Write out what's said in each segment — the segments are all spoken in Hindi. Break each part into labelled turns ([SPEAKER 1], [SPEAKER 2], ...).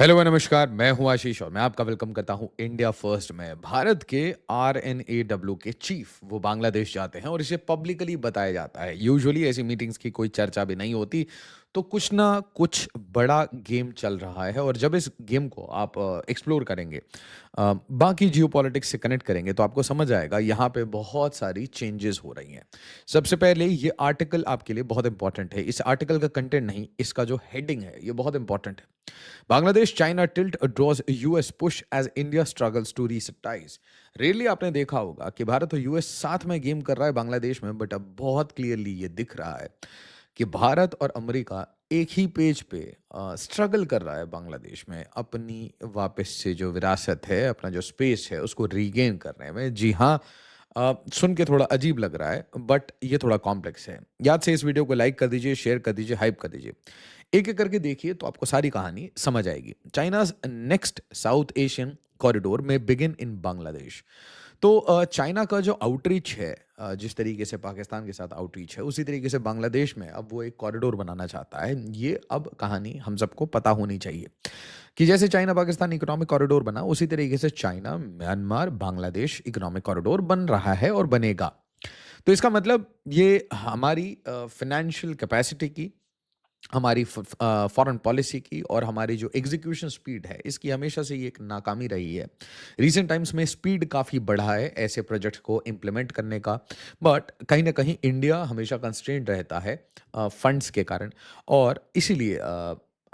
[SPEAKER 1] हेलो व नमस्कार, मैं हूँ आशीष और मैं आपका वेलकम करता हूँ इंडिया फर्स्ट में। भारत के आरएनएडब्ल्यू के चीफ वो बांग्लादेश जाते हैं और इसे पब्लिकली बताया जाता है। यूजुअली ऐसी मीटिंग्स की कोई चर्चा भी नहीं होती, तो कुछ ना कुछ बड़ा गेम चल रहा है और जब इस गेम को आप एक्सप्लोर करेंगे, बाकी जियोपॉलिटिक्स से कनेक्ट करेंगे तो आपको समझ आएगा यहाँ पे बहुत सारी चेंजेस हो रही हैं। सबसे पहले ये आर्टिकल आपके लिए बहुत इंपॉर्टेंट है। इस आर्टिकल का कंटेंट नहीं, इसका जो हेडिंग है ये बहुत इंपॉर्टेंट है। Bangladesh China tilt draws US push as India struggles to reset ties. Rarely आपने देखा होगा कि भारत और यूएस साथ में गेम कर रहा है बांग्लादेश में, बट अब बहुत क्लियरली ये दिख रहा है कि भारत और अमेरिका एक ही पेज पे स्ट्रगल कर रहा है बांग्लादेश में अपनी वापस से जो विरासत है, अपना जो स्पेस है उसको रीगेन करने में। जी हाँ, सुन के थोड़ा अजीब लग रहा है बट ये थोड़ा कॉम्प्लेक्स है। याद से इस वीडियो को लाइक कर दीजिए, शेयर कर दीजिए, हाइप कर दीजिए। एक एक करके देखिए तो आपको सारी कहानी समझ आएगी। China's next south Asian corridor में बिगिन इन बांग्लादेश। तो चाइना का जो आउटरीच है, जिस तरीके से पाकिस्तान के साथ आउटरीच है, उसी तरीके से बांग्लादेश में अब वो एक कॉरिडोर बनाना चाहता है। ये अब कहानी हम सबको पता होनी चाहिए कि जैसे चाइना पाकिस्तान इकोनॉमिक कॉरिडोर बना, उसी तरीके से China Myanmar Bangladesh economic corridor बन रहा है और बनेगा। तो इसका मतलब ये हमारी फाइनेंशियल कैपेसिटी की, हमारी फॉरेन पॉलिसी की और हमारी जो एग्जीक्यूशन स्पीड है, इसकी हमेशा से ये एक नाकामी रही है। रीसेंट टाइम्स में स्पीड काफ़ी बढ़ा है ऐसे प्रोजेक्ट को इम्प्लीमेंट करने का, बट कहीं ना कहीं इंडिया हमेशा कंस्ट्रेंट रहता है फंड्स के कारण। और इसीलिए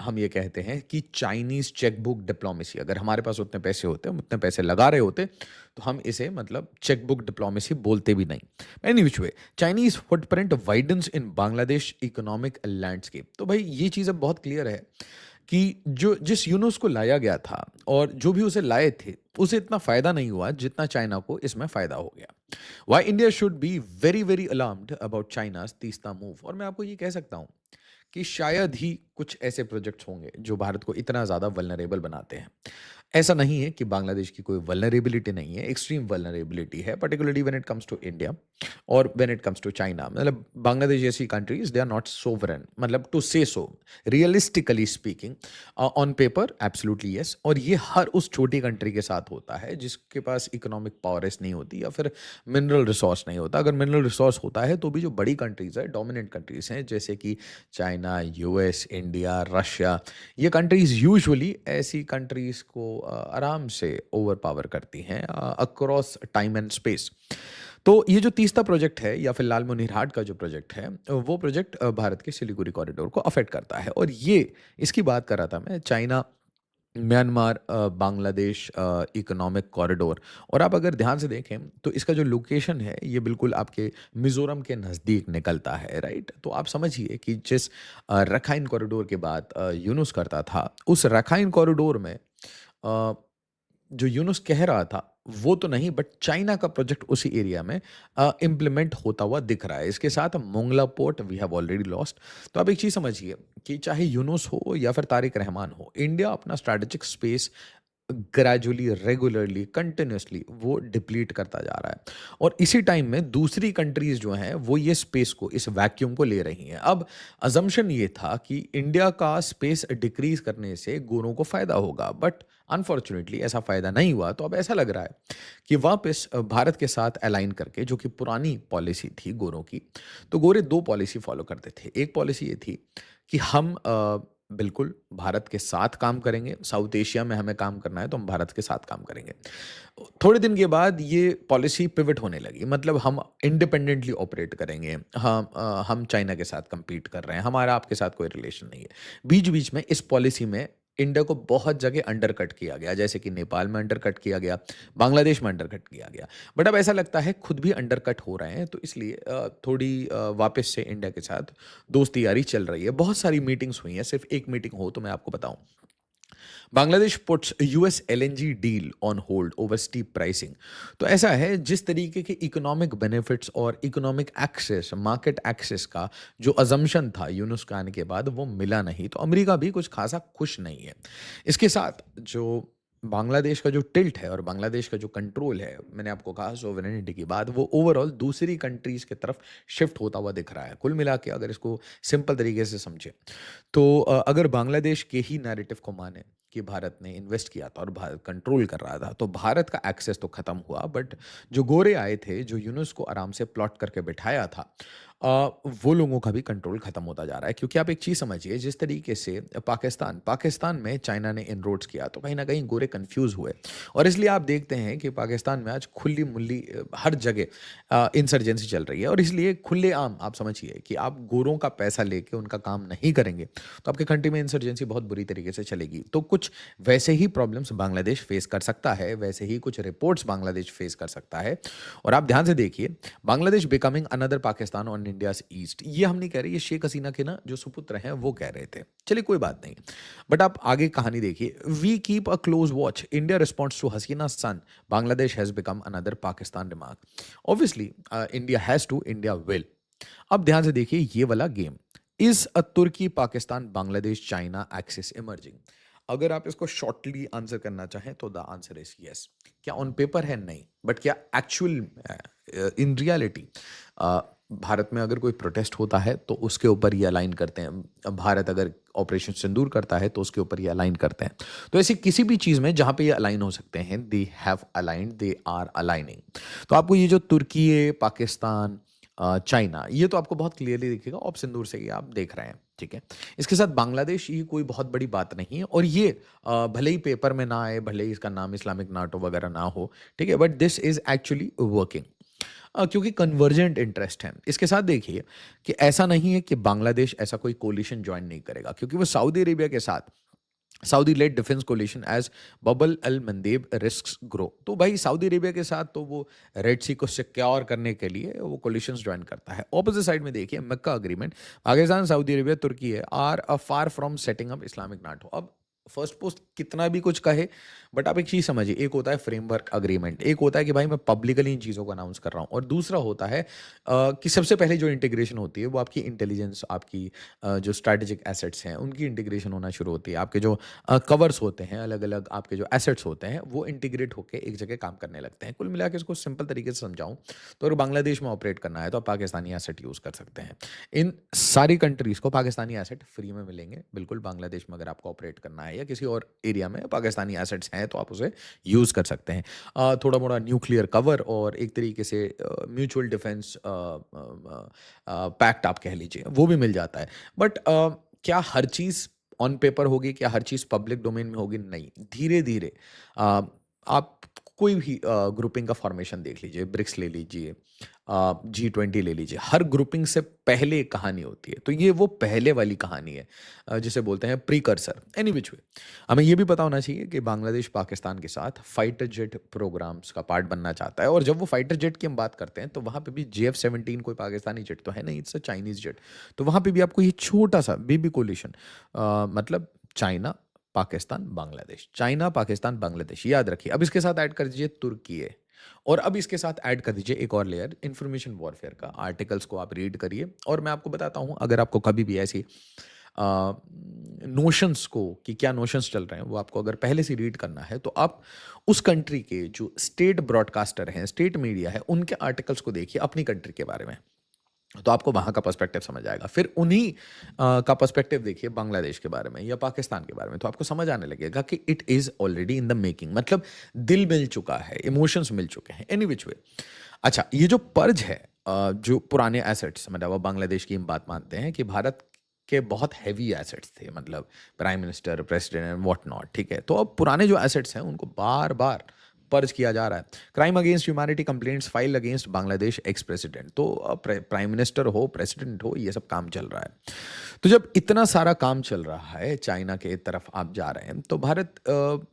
[SPEAKER 1] हम ये कहते हैं कि चाइनीज़ चेकबुक डिप्लोमेसी, अगर हमारे पास उतने पैसे होते, हम उतने पैसे लगा रहे होते, तो हम इसे मतलब चेकबुक डिप्लोमेसी बोलते भी नहीं। Any which way, Chinese footprint widens in Bangladesh economic landscape. तो भाई ये चीज़ अब बहुत क्लियर है कि जो जिस यूनुस को लाया गया था और जो भी उसे लाए थे, उसे इतना फायदा नहीं हुआ जितना चाइना को इसमें फायदा हो गया। Why India should be very very alarmed about China's Teesta move. और मैं आपको ये कह सकता हूँ कि शायद ही कुछ ऐसे प्रोजेक्ट्स होंगे जो भारत को इतना ज़्यादा वल्नरेबल बनाते हैं। ऐसा नहीं है कि बांग्लादेश की कोई वल्नरेबिलिटी नहीं है, एक्सट्रीम वल्नरेबिलिटी है, particularly when it comes to India और when it comes to China. मतलब बांग्लादेश जैसी countries they are not sovereign, मतलब to say so, realistically speaking, on paper absolutely yes. और ये हर उस छोटी कंट्री के साथ होता है जिसके पास इकोनॉमिक पावरेस नहीं होती या फिर मिनरल रिसोर्स नहीं होता। अगर मिनरल रिसोर्स होता है तो भी जो बड़ी कंट्रीज है, डोमिनेंट कंट्रीज हैं, जैसे कि चाइना, यूएस, इंडिया, रशिया, ये कंट्रीज़ यूजुअली ऐसी कंट्रीज़ को आराम से ओवर पावर करती हैं अक्रॉस टाइम एंड स्पेस। तो ये जो तीसरा प्रोजेक्ट है या फिर लाल मोनिरहाट का जो प्रोजेक्ट है, वो प्रोजेक्ट भारत के सिलीगुड़ी कॉरिडोर को अफेक्ट करता है। और ये इसकी बात कर रहा था मैं, China Myanmar Bangladesh economic corridor. और आप अगर ध्यान से देखें तो इसका जो लोकेशन है ये बिल्कुल आपके मिजोरम के नज़दीक निकलता है, राइट। तो आप समझिए कि जिस रखाइन कॉरिडोर की बात यूनुस करता था, उस रखाइन कॉरिडोर में अ, जो यूनुस कह रहा था वो तो नहीं, बट चाइना का प्रोजेक्ट उसी एरिया में इम्प्लीमेंट होता हुआ दिख रहा है। इसके साथ Mongla port we have already lost. तो आप एक चीज़ समझिए कि चाहे यूनुस हो या फिर तारिक रहमान हो, इंडिया अपना strategic space gradually, regularly, continuously वो डिप्लीट करता जा रहा है। और इसी टाइम में दूसरी कंट्रीज़ जो हैं, वो ये स्पेस को, इस वैक्यूम को ले रही हैं। अब असम्पशन ये था कि इंडिया का स्पेस डिक्रीज़ करने से गोरों को फ़ायदा होगा, बट अनफॉर्च्युनेटली ऐसा फ़ायदा नहीं हुआ। तो अब ऐसा लग रहा है कि वापस भारत के साथ अलाइन करके, जो कि पुरानी पॉलिसी थी गोरों की, तो गोरे 2 पॉलिसी फ़ॉलो करते थे। एक पॉलिसी ये थी कि हम बिल्कुल भारत के साथ काम करेंगे, साउथ एशिया में हमें काम करना है तो हम भारत के साथ काम करेंगे। थोड़े दिन के बाद ये पॉलिसी पिवट होने लगी, मतलब हम इंडिपेंडेंटली ऑपरेट करेंगे। हम चाइना के साथ कम्पीट कर रहे हैं, हमारा आपके साथ कोई रिलेशन नहीं है। बीच-बीच में इस पॉलिसी में इंडिया को बहुत जगह अंडरकट किया गया, जैसे कि नेपाल में अंडरकट किया गया, बांग्लादेश में अंडरकट किया गया। बट अब ऐसा लगता है खुद भी अंडरकट हो रहे हैं, तो इसलिए थोड़ी वापस से इंडिया के साथ दोस्ती यारी चल रही है। बहुत सारी मीटिंग्स हुई हैं, सिर्फ एक मीटिंग हो तो मैं आपको बताऊं। Bangladesh puts US LNG deal on hold over steep pricing. तो ऐसा है, जिस तरीके के इकोनॉमिक बेनिफिट्स और इकोनॉमिक एक्सेस, मार्केट एक्सेस का जो अजम्पशन था यूनुस के आने के बाद, वो मिला नहीं। तो अमेरिका भी कुछ खासा खुश नहीं है। इसके साथ जो बांग्लादेश का जो टिल्ट है और बांग्लादेश का जो कंट्रोल है, मैंने आपको कहा सोवरेनिटी की बात, वो ओवरऑल दूसरी कंट्रीज की तरफ शिफ्ट होता हुआ दिख रहा है। कुल मिला के अगर इसको सिंपल तरीके से समझे तो अगर बांग्लादेश के ही नैरेटिव को माने कि भारत ने इन्वेस्ट किया था और भारत कंट्रोल कर रहा था, तो भारत का एक्सेस तो खत्म हुआ, बट जो गोरे आए थे, जो यूनुस को आराम से प्लॉट करके बिठाया था, वो लोगों का भी कंट्रोल खत्म होता जा रहा है। क्योंकि आप एक चीज़ समझिए, जिस तरीके से पाकिस्तान में चाइना ने इनरोड्स किया, तो कहीं न कहीं गोरे कन्फ्यूज़ हुए, और इसलिए आप देखते हैं कि पाकिस्तान में आज खुली-मुल्ली हर जगह इंसर्जेंसी चल रही है, और इसलिए खुलेआम आप समझिए कि आप गोरों का पैसा लेके उनका काम नहीं करेंगे, तो आपके कंट्री में इंसर्जेंसी बहुत बुरी तरीके से चलेगी। तो कुछ वैसे ही प्रॉब्लम्स बांग्लादेश फेस कर सकता है, वैसे ही कुछ रिपोर्ट्स बांग्लादेश फेस कर सकता है। और आप ध्यान से देखिए, Bangladesh becoming another Pakistan on India's east, ये हम नहीं कह रहे, ये शेख हसीना के ना जो सुपुत्र हैं वो कह रहे थे। चलिए कोई बात नहीं। बट आप आगे कहानी देखिए, we keep a close watch, India responds to Hasina son, Bangladesh has become another Pakistan remark. Obviously India has to, India will. अब ध्यान से देखिए ये वाला game, is a Turkey Pakistan Bangladesh China axis emerging. अगर आप इसको शॉर्टली आंसर करना चाहें तो द आंसर इज यस। क्या ऑन पेपर है? नहीं। बट क्या एक्चुअल इन रियलिटी भारत में अगर कोई प्रोटेस्ट होता है तो उसके ऊपर ये अलाइन करते हैं, भारत अगर ऑपरेशन सिंदूर करता है तो उसके ऊपर ये अलाइन करते हैं। तो ऐसी किसी भी चीज़ में जहाँ पे ये अलाइन हो सकते हैं, they have aligned, they are aligning. तो आपको ये जो तुर्की, पाकिस्तान, चाइना, ये तो आपको बहुत क्लियरली दिखेगा, ऑप सिंदूर से ये आप देख रहे हैं, ठीक है। इसके साथ बांग्लादेश, ये कोई बहुत बड़ी बात नहीं है, और ये भले ही पेपर में ना आए, भले ही इसका नाम इस्लामिक नाटो वगैरह ना हो, ठीक है, but this is actually working, क्योंकि कन्वर्जेंट इंटरेस्ट है। इसके साथ देखिए कि ऐसा नहीं है कि बांग्लादेश ऐसा कोई कोलिशन ज्वाइन नहीं करेगा, क्योंकि वो सऊदी अरेबिया के साथ, Saudi led defence coalition as Bab al Mandeb risks grow, तो भाई सऊदी अरेबिया के साथ तो वो रेड सी को सिक्योर करने के लिए वो कोलिशंस ज्वाइन करता है। ऑपोजिट साइड में देखिए, Mecca agreement, Pakistan, Saudi Arabia, Turkey है, are a far from setting up Islamic NATO. अब फर्स्ट पोस्ट कितना भी कुछ कहे, बट आप एक चीज़ समझिए, एक होता है फ्रेमवर्क अग्रीमेंट, एक होता है कि भाई मैं पब्लिकली इन चीज़ों को अनाउंस कर रहा हूँ, और दूसरा होता है कि सबसे पहले जो इंटीग्रेशन होती है वो आपकी इंटेलिजेंस, आपकी जो स्ट्रैटेजिक एसेट्स हैं उनकी इंटीग्रेशन होना शुरू होती है, आपके जो कवर्स होते हैं, अलग अलग आपके जो एसेट्स होते हैं वो इंटीग्रेट होकर एक जगह काम करने लगते हैं। कुल मिला के इसको सिंपल तरीके से समझाऊं तो अगर बांग्लादेश में ऑपरेट करना है तो आप पाकिस्तानी एसेट यूज़ कर सकते हैं। इन सारी कंट्रीज़ को पाकिस्तानी एसेट फ्री में मिलेंगे, बिल्कुल। बांग्लादेश में अगर आपको ऑपरेट करना है या किसी और एरिया में पाकिस्तानी एसेट्स हैं तो आप उसे यूज़ कर सकते हैं। थोड़ा मोड़ा न्यूक्लियर कवर और एक तरीके से म्यूचुअल डिफेंस पैक्ट आप कह लीजिए, वो भी मिल जाता है। बट क्या हर चीज़ ऑन पेपर होगी? क्या हर चीज़ पब्लिक डोमेन में होगी? नहीं। धीरे-धीरे आप कोई भी ग्रुपिंग का फॉर्मेशन देख लीजिए, ब्रिक्स ले लीजिए, G20 ले लीजिए, हर ग्रुपिंग से पहले एक कहानी होती है। तो ये वो पहले वाली कहानी है, जिसे बोलते हैं प्रीकर्सर। एनी व्हिच वे, हमें ये भी पता होना चाहिए कि बांग्लादेश पाकिस्तान के साथ फाइटर जेट प्रोग्राम्स का पार्ट बनना चाहता है, और जब वो फाइटर जेट की हम बात करते हैं तो वहाँ पे भी JF-17 कोई पाकिस्तानी जेट तो है नहीं, इट्स अ चाइनीज़ जेट। तो वहाँ पे भी आपको ये छोटा-सा बेबी कोलिशन, मतलब चाइना, पाकिस्तान, बांग्लादेश, चाइना, पाकिस्तान, बांग्लादेश, याद रखिए। अब इसके साथ ऐड कर दीजिए तुर्की है, और अब इसके साथ ऐड कर दीजिए एक और लेयर, इंफॉर्मेशन वॉरफेयर का। आर्टिकल्स को आप रीड करिए, और मैं आपको बताता हूँ, अगर आपको कभी भी ऐसी नोशंस को, कि क्या नोशंस चल रहे हैं, वो आपको अगर पहले से रीड करना है तो आप उस कंट्री के जो स्टेट ब्रॉडकास्टर हैं, स्टेट मीडिया है, उनके आर्टिकल्स को देखिए अपनी कंट्री के बारे में, तो आपको वहाँ का पर्सपेक्टिव समझ आएगा। फिर उन्हीं का पर्सपेक्टिव देखिए बांग्लादेश के बारे में या पाकिस्तान के बारे में, तो आपको समझ आने लगेगा कि it is already in the making, मतलब दिल मिल चुका है, इमोशंस मिल चुके हैं। एनी विच वे, अच्छा, ये जो पर्ज है, जो पुराने एसेट्स, मतलब अब बांग्लादेश की हम बात मानते हैं कि भारत के बहुत हैवी एसेट्स थे, मतलब prime minister, president and what not, ठीक है। तो अब पुराने जो एसेट्स हैं उनको बार बार पर्ज किया जा रहा है। Crime against humanity complaints file against Bangladesh ex president, तो प्राइम मिनिस्टर हो, प्रेसिडेंट हो, ये सब काम चल रहा है। तो जब इतना सारा काम चल रहा है, चाइना के तरफ आप जा रहे हैं, तो भारत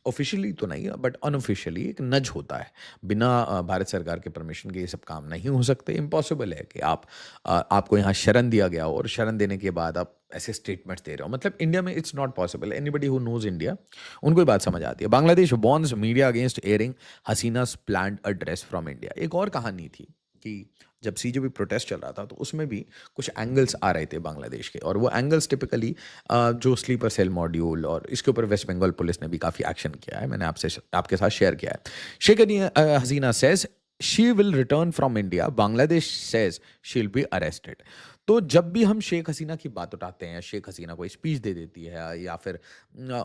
[SPEAKER 1] ऑफिशियली तो नहीं बट अनऑफिशियली एक नज होता है। बिना भारत सरकार के परमिशन के ये सब काम नहीं हो सकते। इम्पॉसिबल है कि आपको यहाँ शरण दिया गया हो और शरण देने के बाद आप ऐसे स्टेटमेंट्स दे रहे हो, मतलब इंडिया में it's not possible. Anybody who knows India, उनको ये बात समझ आती है। Bangladesh warns media against airing Hasina's planned address from India. एक और कहानी थी कि जब CJP प्रोटेस्ट चल रहा था तो उसमें भी कुछ एंगल्स आ रहे थे बांग्लादेश के, और वो एंगल्स टिपिकली जो स्लीपर सेल मॉड्यूल, और इसके ऊपर वेस्ट बंगाल पुलिस ने भी काफ़ी एक्शन किया है, मैंने आपके साथ शेयर किया है। Sheikh Hasina says she will return from India, Bangladesh says she will be arrested. तो जब भी हम शेख हसीना की बात उठाते हैं, शेख हसीना कोई स्पीच दे देती है या फिर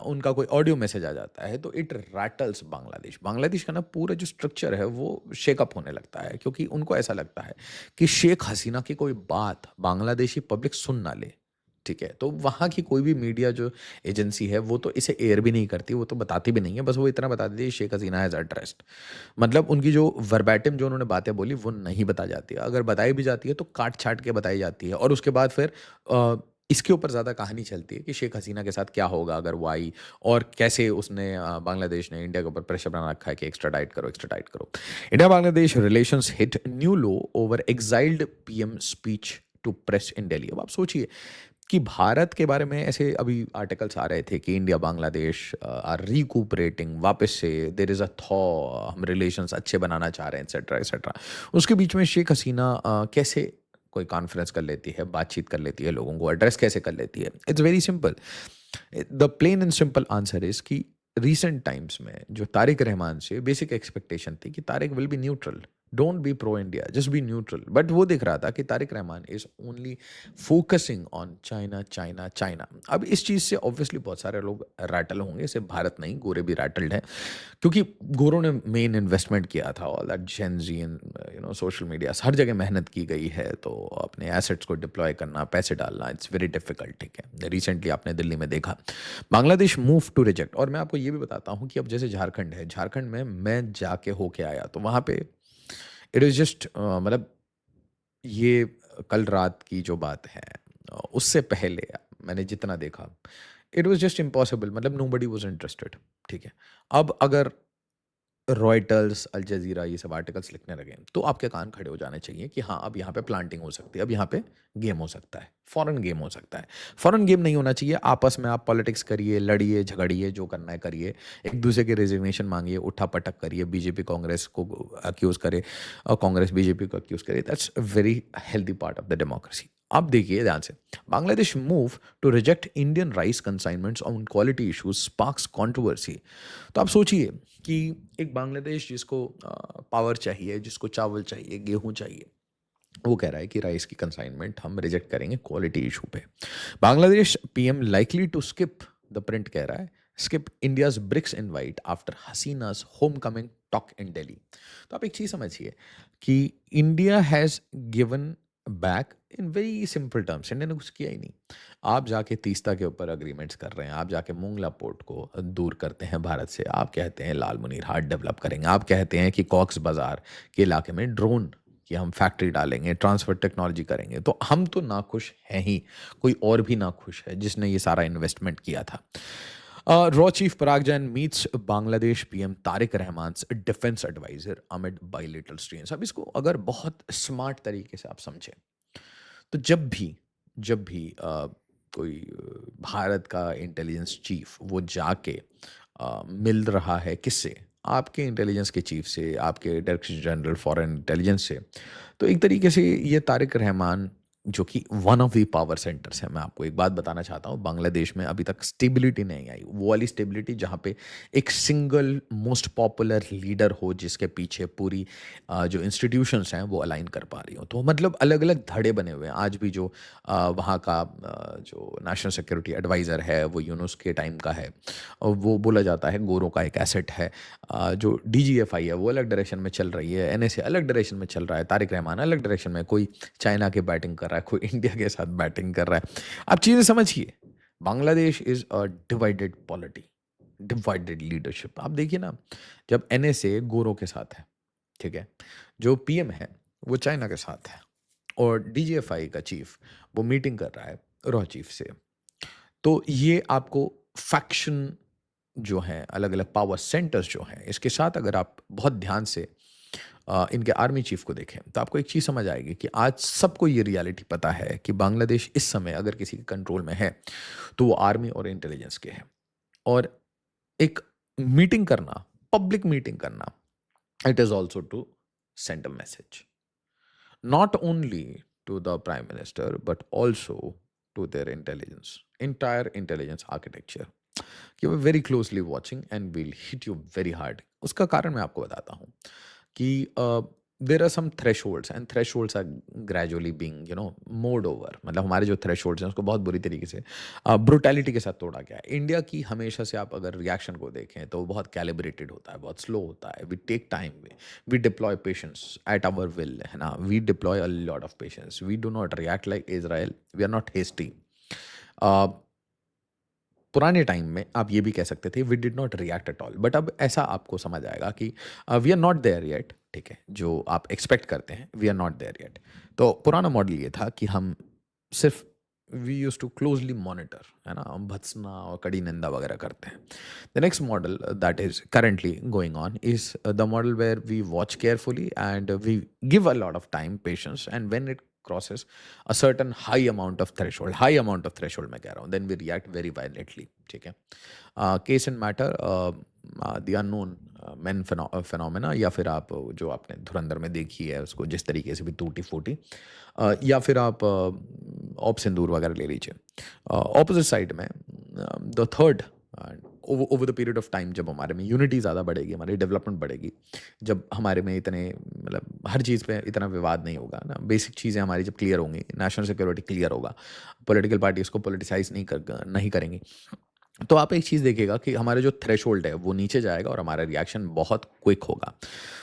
[SPEAKER 1] उनका कोई ऑडियो मैसेज आ जाता है, तो इट रैटल्स बांग्लादेश। बांग्लादेश का ना पूरा जो स्ट्रक्चर है वो शेकअप होने लगता है, क्योंकि उनको ऐसा लगता है कि शेख हसीना की कोई बात बांग्लादेशी पब्लिक सुन ना ले। ठीक है, तो वहाँ की कोई भी मीडिया जो एजेंसी है वो तो इसे एयर भी नहीं करती, वो तो बताती भी नहीं है, बस वो इतना बता देती है शेख हसीना हैज़ एड्रेस्ड। मतलब उनकी जो वर्बैटिम जो उन्होंने बातें बोली वो नहीं बताई जाती है, अगर बताई भी जाती है तो काट छाट के बताई जाती है, और उसके बाद फिर इसके ऊपर ज़्यादा कहानी चलती है कि शेख हसीना के साथ क्या होगा अगर वो आई, और कैसे उसने बांग्लादेश ने इंडिया के ऊपर प्रेशर बना रखा है कि एक्स्ट्राडाइट करो, एक्स्ट्राडाइट करो। India Bangladesh relations hit new low over exiled PM speech to press in Delhi. अब आप सोचिए कि भारत के बारे में ऐसे अभी आर्टिकल्स आ रहे थे कि इंडिया बांग्लादेश आर रिकूपरेटिंग, वापस से देर इज़ अ थॉ, हम रिलेशंस अच्छे बनाना चाह रहे हैं, एक्सेट्रा एक्सेट्रा। उसके बीच में शेख हसीना कैसे कोई कॉन्फ्रेंस कर लेती है, बातचीत कर लेती है, लोगों को एड्रेस कैसे कर लेती है? It's very simple. The plain and simple answer is कि रीसेंट टाइम्स में जो तारिक रहमान से बेसिक एक्सपेक्टेशन थी कि Tarique will be neutral, don't be pro India, just be neutral, but वो दिख रहा था कि Tarique Rahman is only focusing on China China China. अब इस चीज़ से ऑब्वियसली बहुत सारे लोग रैटल होंगे, सिर्फ भारत नहीं, गोरे भी रैटल्ड हैं, क्योंकि गोरों ने मेन इन्वेस्टमेंट किया था, all that Gen Z in social media, हर जगह मेहनत की गई है, तो अपने एसेट्स को डिप्लॉय करना, पैसे डालना, इट्स वेरी डिफिकल्ट। ठीक है, रिसेंटली आपने दिल्ली में देखा बांग्लादेश मूव टू रिजेक्ट। और मैं आपको ये भी बताता हूँ कि अब जैसे झारखंड है, झारखंड में मैं जाके होके आया, तो वहाँ पे इट इज़ जस्ट मतलब ये कल रात की जो बात है, उससे पहले मैंने जितना देखा, इट वाज़ जस्ट इम्पॉसिबल, मतलब नोबडी वाज़ इंटरेस्टेड। ठीक है, अब अगर रॉयटर्स, अल जज़ीरा ये सब आर्टिकल्स लिखने लगे, तो आपके कान खड़े हो जाने चाहिए कि हाँ, अब यहाँ पे प्लांटिंग हो सकती है, अब यहाँ पे गेम हो सकता है, फॉरेन गेम हो सकता है। फॉरेन गेम नहीं होना चाहिए, आपस में आप पॉलिटिक्स करिए, लड़िए, झगड़िए, जो करना है करिए, एक दूसरे के रेजिग्नेशन मांगिए, उठा-पटक करिए, बीजेपी कांग्रेस को अक्यूज़ करे और कांग्रेस बीजेपी को अक्यूज़ करे, that's a very healthy part of the democracy. अब देखिए ध्यान से, Bangladesh move to reject Indian rice consignments on quality issues sparks controversy. तो आप सोचिए कि एक बांग्लादेश जिसको पावर चाहिए, जिसको चावल चाहिए, गेहूँ चाहिए, वो कह रहा है कि राइस की कंसाइनमेंट हम रिजेक्ट करेंगे क्वालिटी इशू पे। Bangladesh PM likely to skip, the Print कह रहा है, skip India's BRICS invite after Hasina's home coming talk in Delhi. तो आप एक चीज़ समझिए कि India has given back in very simple terms. India ने कुछ किया ही नहीं। आप जाके तीस्ता के ऊपर अग्रीमेंट्स कर रहे हैं, आप जाके मोंगला पोर्ट को दूर करते हैं भारत से, आप कहते हैं लाल मुनीर हाट डेवलप करेंगे, आप कहते हैं कि कॉक्स बाजार के इलाके में ड्रोन कि हम फैक्ट्री डालेंगे, ट्रांसफर टेक्नोलॉजी करेंगे, तो हम तो नाखुश हैं ही, कोई और भी नाखुश है जिसने ये सारा इन्वेस्टमेंट किया था। रॉ chief Parag Jain meets Bangladesh PM Tarique Rahman defence adviser amid bilateral strains. अब इसको अगर बहुत स्मार्ट तरीके से आप समझें, तो जब भी कोई भारत का इंटेलिजेंस चीफ वो जाके मिल रहा है किससे, आपके इंटेलिजेंस के चीफ से, आपके डायरेक्टर जनरल फॉरेन इंटेलिजेंस से, तो एक तरीके से ये तारिक रहमान जो कि one of the power centres है, मैं आपको एक बात बताना चाहता हूँ, बांग्लादेश में अभी तक स्टेबिलिटी नहीं आई, वो वाली स्टेबिलिटी जहाँ पे एक सिंगल मोस्ट पॉपुलर लीडर हो जिसके पीछे पूरी जो इंस्टीट्यूशंस हैं वो अलाइन कर पा रही हो। तो मतलब अलग अलग धड़े बने हुए हैं। आज भी जो वहाँ का जो नेशनल सिक्योरिटी एडवाइज़र है वो यूनुस के टाइम का है, और वो बोला जाता है गोरों का एक एसेट है। जो डीजीएफआई है वो अलग डायरेक्शन में चल रही है, एनएसए अलग डायरेक्शन में चल रहा है, तारिक रहमान अलग डायरेक्शन में, कोई चाइना के बैटिंग कर रहा है, कोई इंडिया के साथ बैटिंग कर रहा है। आप चीज़ें समझिए, Bangladesh is a divided polity, divided leadership. आप देखिए ना, जब एनएसए गोरों के साथ है, ठीक है, जो पीएम है वो चाइना के साथ है, और डीजीएफआई का चीफ वो मीटिंग कर रहा है रॉ चीफ से, तो ये आपको फैक्शन जो हैं, अलग-अलग पावर सेंटर्स जो हैं, इसके साथ अगर आप बहुत ध्यान से इनके आर्मी चीफ को देखें, तो आपको एक चीज़ समझ आएगी कि आज सबको ये रियलिटी पता है कि बांग्लादेश इस समय अगर किसी के कंट्रोल में है, तो वो आर्मी और इंटेलिजेंस के है। और एक मीटिंग करना, पब्लिक मीटिंग करना, it is also to send a message, not only to the prime minister but also to their intelligence, entire intelligence architecture, कि वो very closely watching and will hit you very hard. उसका कारण मैं आपको बताता हूँ कि there are some thresholds and thresholds are gradually being moved over. मतलब हमारे जो थ्रेशोल्ड्स हैं उसको बहुत बुरी तरीके से ब्रुटैलिटी के साथ तोड़ा गया है। इंडिया की हमेशा से आप अगर रिएक्शन को देखें तो वो बहुत कैलिब्रेटेड होता है, बहुत स्लो होता है। We take time, we deploy patience at our will, है ना। We deploy a lot of patience, we do not react like Israel, we are not hasty. पुराने टाइम में आप ये भी कह सकते थे we did not react at all, but अब ऐसा आपको समझ आएगा कि we are not there yet, ठीक है। जो आप एक्सपेक्ट करते हैं we are not there yet. तो पुराना मॉडल ये था कि हम सिर्फ we use to closely monitor, है ना, हम भत्सना और कड़ी निंदा वगैरह करते हैं। The next model that is currently going on is the model where we watch carefully and we give a lot of time patience, and when it crosses a certain high amount of threshold, high amount of threshold मैं कह रहा हूँ, then we react very violently, ठीक है। Case and matter the unknown man phenomena, या फिर आप जो आपने धुरंधर में देखी है उसको जिस तरीके से भी टूटी फूटी, या फिर आप ऑप सिंदूर वगैरह ले लीजिए। ऑपोजिट साइड में the third, over the period of time जब हमारे में यूनिटी ज़्यादा बढ़ेगी, हमारी डेवलपमेंट बढ़ेगी, जब हमारे में इतने मतलब हर चीज़ पे इतना विवाद नहीं होगा ना, बेसिक चीज़ें हमारी जब क्लियर होंगी, नेशनल सिक्योरिटी क्लियर होगा, पॉलिटिकल पार्टी इसको पोलिटिसाइज नहीं करेंगी, तो आप एक चीज़ देखिएगा कि हमारा जो थ्रेशोल्ड है वो नीचे जाएगा और हमारा रिएक्शन बहुत क्विक होगा।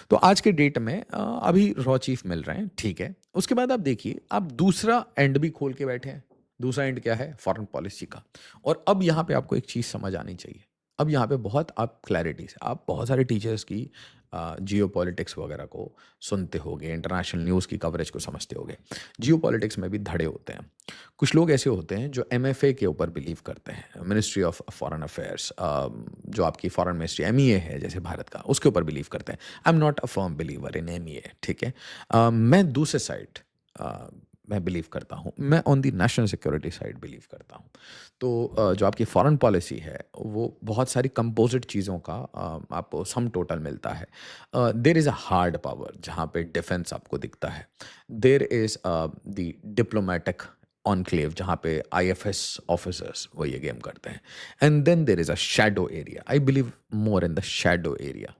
[SPEAKER 1] तो आज के डेट में अभी रॉ चीफ मिल रहे हैं, ठीक है। उसके बाद आप देखिए, आप दूसरा एंड भी खोल के बैठे हैं। दूसरा एंड क्या है? फॉरेन पॉलिसी का। और अब यहाँ पे आपको एक चीज़ समझ आनी चाहिए। अब यहाँ पे बहुत आप क्लैरिटी से आप बहुत सारे टीचर्स की जियोपॉलिटिक्स वगैरह को सुनते होंगे, इंटरनेशनल न्यूज़ की कवरेज को समझते होंगे। जियोपॉलिटिक्स में भी धड़े होते हैं। कुछ लोग ऐसे होते हैं जो एमएफए के ऊपर बिलीव करते हैं, मिनिस्ट्री ऑफ फॉरेन अफेयर्स, जो आपकी फॉरेन मिनिस्ट्री एमईए है जैसे भारत का, उसके ऊपर बिलीव करते हैं। I am not a firm believer in MEA, ठीक है। मैं दूसरे साइड मैं बिलीव करता हूँ, मैं on the national security side believe करता हूँ। तो जो आपकी फॉरेन पॉलिसी है वो बहुत सारी कंपोजिट चीज़ों का आपको सम टोटल मिलता है। There is a hard power जहाँ पे डिफेंस आपको दिखता है। There is the diplomatic enclave जहाँ पे आईएफएस ऑफिसर्स वो ये गेम करते हैं। And then there is a shadow area, I believe more in the shadow area.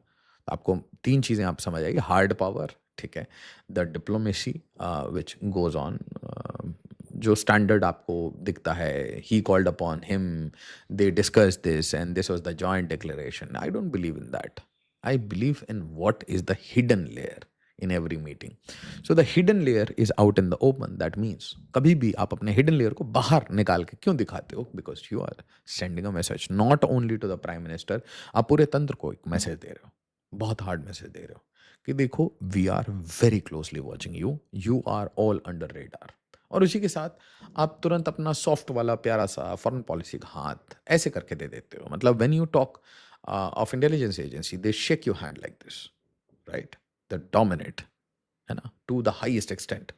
[SPEAKER 1] आपको तीन चीज़ें आप समझ आएगी, हार्ड पावर, ठीक है, the diplomacy which goes on, जो स्टैंडर्ड आपको दिखता है, he called upon him, they discuss this and this was the joint declaration. I don't believe in that. I believe in what is the hidden layer in every meeting. So the hidden layer is out in the open. That means कभी भी आप अपने hidden layer को बाहर निकाल के क्यों दिखाते हो? Because you are sending a message not only to the prime minister, आप पूरे तंत्र को एक मैसेज दे रहे हो, बहुत हार्ड मैसेज दे रहे हो कि देखो we are very closely watching you, you are all under radar. और उसी के साथ आप तुरंत अपना सॉफ्ट वाला प्यारा सा फॉरेन पॉलिसी का हाथ ऐसे करके दे देते हो। मतलब when you talk of intelligence agency they shake your hand like this, right? The dominate, है ना, to the highest extent.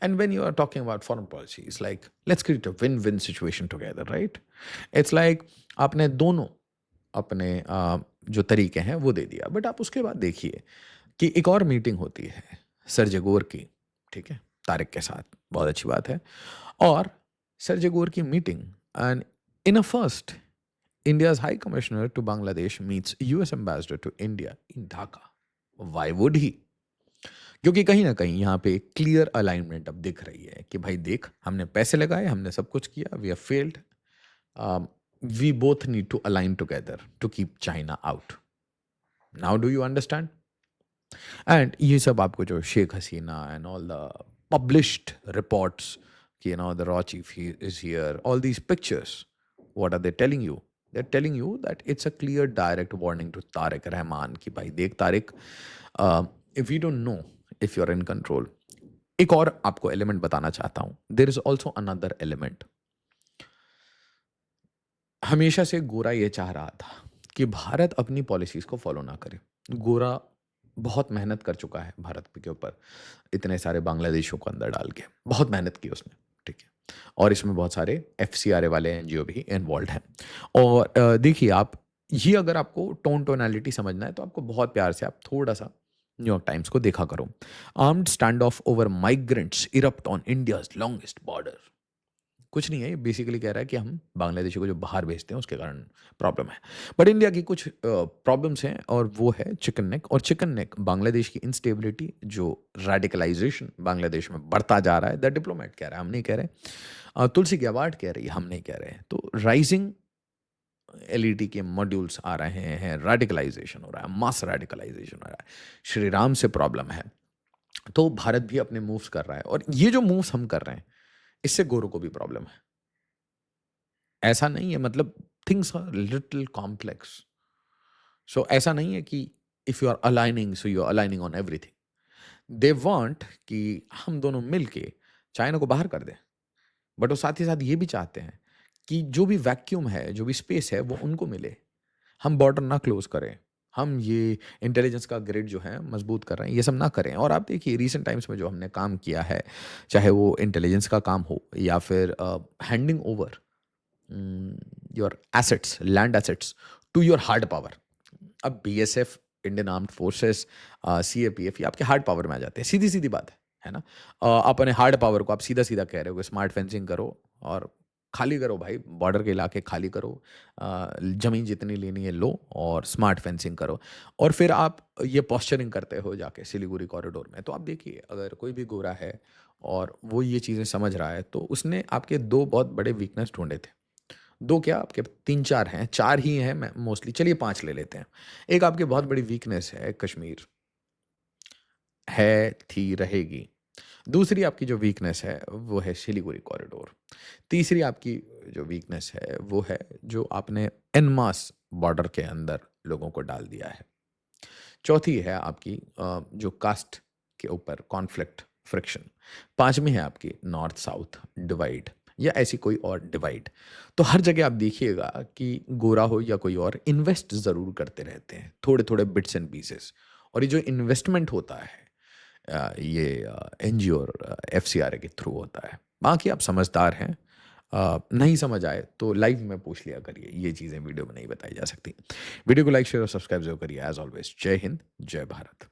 [SPEAKER 1] And when you are talking about foreign policy it's like let's create a win win situation together, right? It's like आपने दोनों अपने जो तरीके हैं वो दे दिया। बट आप उसके बाद देखिए कि एक और मीटिंग होती है सरजगोर की, ठीक है, तारिक के साथ, बहुत अच्छी बात है। और सरजगोर की meeting and in a first India's high commissioner to Bangladesh meets US ambassador to India in Dhaka. Why would he? क्योंकि कहीं ना कहीं यहाँ पे क्लियर अलाइनमेंट अब दिख रही है कि भाई देख, हमने पैसे लगाए, हमने सब कुछ किया, we have failed, we both need to align together to keep China out. Now do you understand? And ये सब आपको जो Sheikh Hasina and all the published reports कि the raw chief is here, all these pictures, what are they telling you? They're telling you that it's a clear direct warning to Tariq Rahman कि भाई देख Tariq, if we don't know if you're in control, एक और आपको एलिमेंट बताना चाहता हूँ। There is also another element. हमेशा से गोरा ये चाह रहा था कि भारत अपनी पॉलिसीज़ को फॉलो ना करे। गोरा बहुत मेहनत कर चुका है भारत के ऊपर, इतने सारे बांग्लादेशियों को अंदर डाल के, बहुत मेहनत की उसने, ठीक है। और इसमें बहुत सारे एफसीआरए वाले एनजीओ भी इन्वॉल्व हैं। और देखिए आप, ये अगर आपको टोनैलिटी समझना है तो आपको बहुत प्यार से आप थोड़ा सा न्यूयॉर्क टाइम्स को देखा करो। Armed stand of over migrants erupt on India's longest border. कुछ नहीं है, ये बेसिकली कह रहा है कि हम बांग्लादेशी को जो बाहर भेजते हैं उसके कारण प्रॉब्लम है। बट इंडिया की कुछ प्रॉब्लम्स हैं और वो है चिकन नेक। और चिकन नेक बांग्लादेश की इंस्टेबिलिटी, जो रेडिकलाइजेशन बांग्लादेश में बढ़ता जा रहा है, द डिप्लोमेट कह रहा है, हम नहीं कह रहे। तुलसी गाबार्ड कह रही है, हम नहीं कह रहे। तो राइजिंग एलईडी के मॉड्यूल्स आ रहे हैं, रेडिकलाइजेशन हो रहा है, मास रेडिकलाइजेशन हो रहा है, श्री राम से प्रॉब्लम है। तो भारत भी अपने मूव्स कर रहा है, और ये जो मूव्स हम कर रहे हैं इससे गोरों को भी प्रॉब्लम है। ऐसा नहीं है, मतलब things are little complex. So ऐसा नहीं है कि if you are aligning so you are aligning on everything. They want कि हम दोनों मिलके चाइना को बाहर कर दें, बट वो साथ ही साथ ये भी चाहते हैं कि जो भी वैक्यूम है, जो भी स्पेस है, वो उनको मिले। हम बॉर्डर ना क्लोज करें, हम ये इंटेलिजेंस का ग्रिड जो है मजबूत कर रहे हैं, ये सब ना करें। और आप देखिए रिसेंट टाइम्स में जो हमने काम किया है, चाहे वो इंटेलिजेंस का काम हो या फिर handing over your assets, land assets to your hard power. अब BSF, Indian armed forces, CAPF, ये आपके हार्ड पावर में आ जाते हैं। सीधी सीधी बात है ना। अपने हार्ड पावर को आप सीधा सीधा कह रहे हो कि स्मार्ट फेंसिंग करो और खाली करो भाई, बॉर्डर के इलाके खाली करो, ज़मीन जितनी लेनी है लो और स्मार्ट फेंसिंग करो। और फिर आप ये पोस्चरिंग करते हो जाके सिलीगुड़ी कॉरिडोर में। तो आप देखिए, अगर कोई भी गोरा है और वो ये चीज़ें समझ रहा है, तो उसने आपके दो बहुत बड़े वीकनेस ढूंढे थे। दो क्या, आपके 3-4 हैं, 4 ही हैं मैं मोस्टली, चलिए 5 ले लेते हैं। एक आपकी बहुत बड़ी वीकनेस है कश्मीर, है, थी, रहेगी। दूसरी आपकी जो वीकनेस है वो है सिलीगुड़ी कॉरिडोर। तीसरी आपकी जो वीकनेस है वो है जो आपने एन मास बॉर्डर के अंदर लोगों को डाल दिया है। चौथी है आपकी जो कास्ट के ऊपर कॉन्फ्लिक्ट, फ्रिक्शन। पांचवी है आपकी नॉर्थ साउथ डिवाइड या ऐसी कोई और डिवाइड। तो हर जगह आप देखिएगा कि गोरा हो या कोई और, इन्वेस्ट ज़रूर करते रहते हैं थोड़े थोड़े बिट्स एंड पीसेस। और ये जो इन्वेस्टमेंट होता है ये एनजीओ और एफसीआरए के थ्रू होता है। बाकी आप समझदार हैं, नहीं समझ आए तो लाइव में पूछ लिया करिए, ये चीज़ें वीडियो में नहीं बताई जा सकती। वीडियो को लाइक शेयर और सब्सक्राइब जरूर करिए। एज ऑलवेज, जय हिंद, जय भारत।